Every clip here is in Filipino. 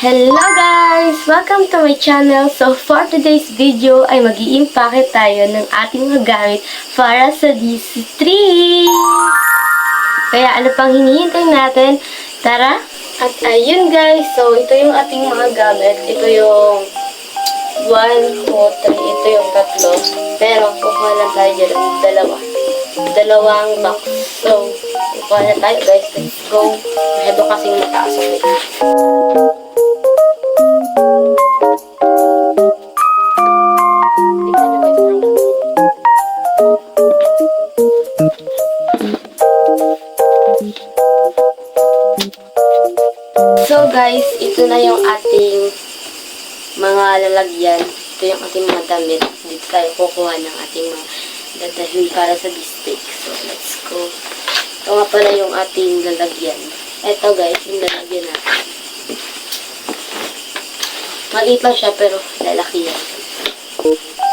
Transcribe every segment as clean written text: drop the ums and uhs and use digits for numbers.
Hello guys! Welcome to my channel. So for today's video ay mag-i-impake tayo ng ating mga gamit para sa DC3. Kaya ano pang hinihintay natin? Tara! At ayun guys, so ito yung ating mga gamit. Ito yung 1, 2, 3, ito yung 3. Pero kukuha lang tayo dyan ng dalawang box. So, kukuha na tayo guys. Let's go. Masyado kasing mataas ako. So guys, ito na yung ating mga lalagyan. Ito yung ating mga damit. Dito tayo kukuha ng ating mga dadalhin para sa bistik. So let's go. Ito nga pala yung ating lalagyan. Ito guys, yung lalagyan natin. Maliit lang siya pero lalaki yan.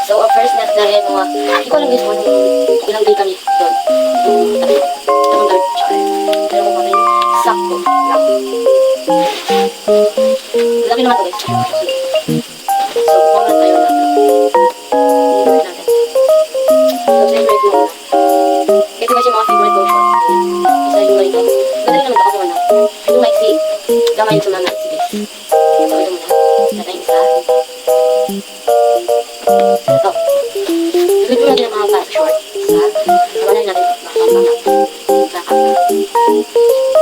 So first natin mga, hindi ko alam guys kung ilang day kami doon. Itong dark char. Pero kung kami sakto lang. Laki naman ito guys. So kuha na tayo natin. Dito natin. So favorite mo na. Ito kasi mga favorite ko short. Isa yung ganito. Madali naman ito kasi wala. Yung maiksi. Gamay ito na maiksi guys. So ito muna. Natin isa. Ito. Tuloy ko natin ang mga pants short. Isa. Kawalan natin ito.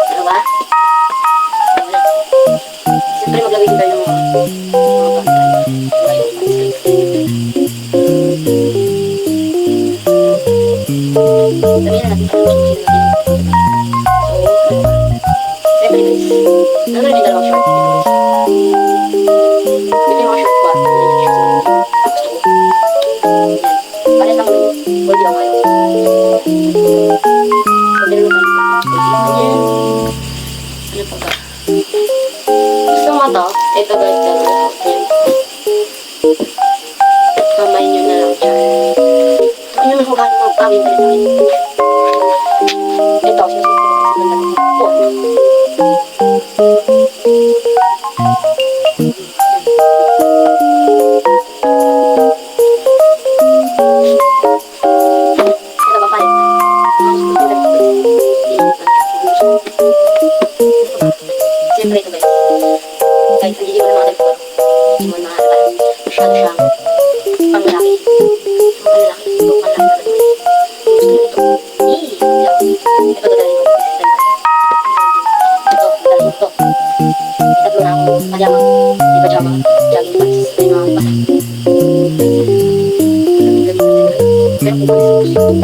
Dalawa. Siyempre maglagay din tayo ng mga pants. Sabihin na natin para masusin natin. So, siyempre guys. Nandun din dalawang short. Ito yung mga short ko. Gusto ko. Pares lang kami. Pwede lang kayo. So, meron tayo. Ayan. Ano pa ba? Gusto mo to? Ito guys, gano'n. Ayan. Kamay nyo na lang siya. Ito nyo na kung gano'n magpawin tayo sa akin. Ito, sinusunod ko sa ganda. Siyempre ito guys. Kahit hindi mo na mga dagpor. Hindi mo na parang masyado siyang panglalaki. Panglalaki. Ito panglalaki talaga guys. Gusto nyo ito. Ito dadalhin ko. Ito dadalhin ko. Itatlo na akong pajama. Di pajama. Jogging pants. Ito yung mga iba. Pero kung gusto yan.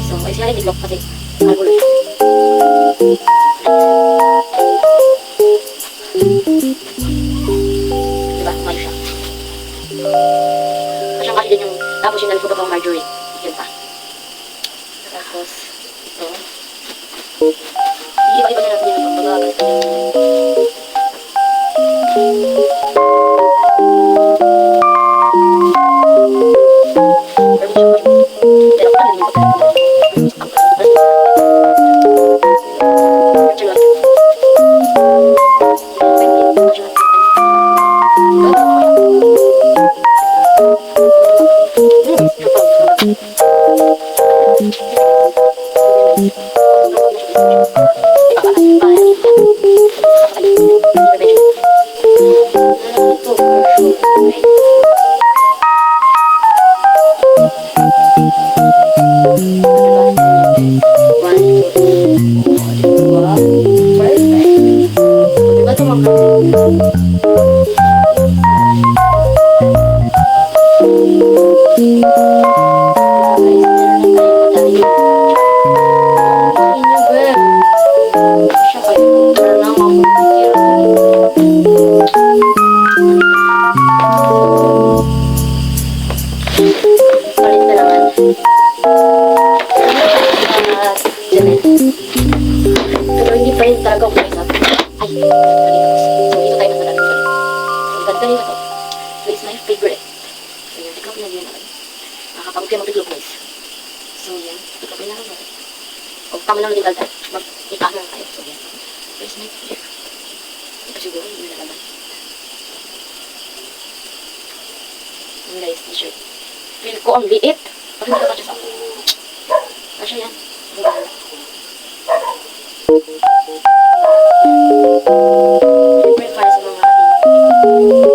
So, ay siya rin itlog pati albulo. Diba? May siya. Masyang kasi din yung tapos yung nalifuto pang margarine. Yun pa. Tapos, ito. Iiba-iba na natin yun ang pagbagal. Palit na naman. ikaw pa lang. O kami lang din dagdag. Mag-ipak na tayo. So, yan. Where's my beer? Ito siguro, hindi na naman. Yung guys, t-shirt. Feel ko ang liit. Bakit hindi ka kasya sa ako? Kasya yan. Ang ganda. Siyempre, para sa mga ating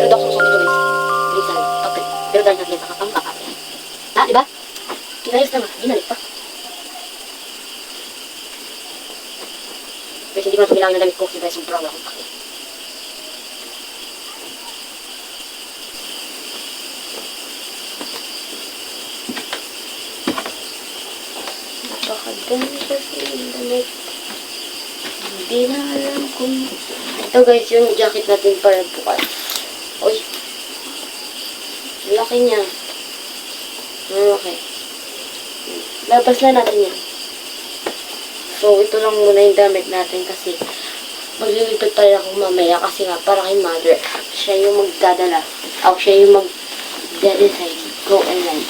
pero daw susong dito guys. Bilisan. Okay. Pero dahil natin nakapangka kami. Ah, diba? Kinayos naman. Ginalik pa. Guys, hindi ko na tumilang yung damit ko. Diba, sobrang wala akong pake. Napakaganda kasi yung damit. Hindi na alam kung... Ito guys, yung jacket natin para bukas. Uy! Laki niya. Okay. Labas na natin yan. So, ito lang muna yung damit natin kasi maglilipat pa rin ako mamaya kasi nga para kay mother. Siya yung magdadala. O, siya yung mag-design. Go and run.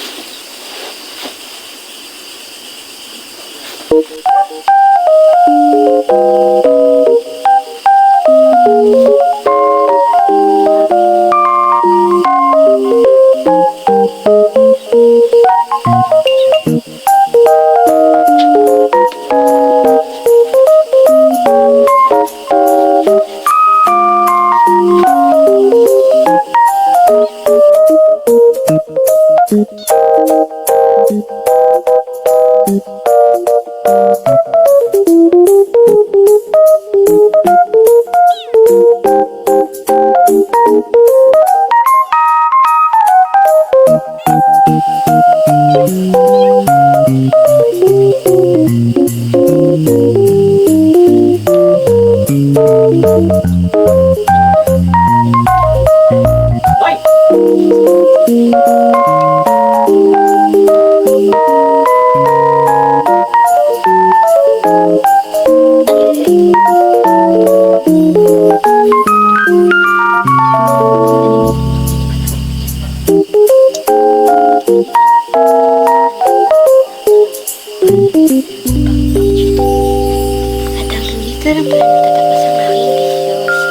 Pero pala natatapos ang aking video. So,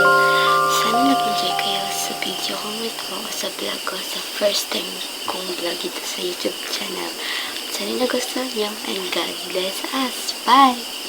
sana nag-enjoy kayo sa video kong ito, sa vlog ko, sa first time kong vlog ito sa YouTube channel. Sana nagustuhan niyo and God bless us. Bye!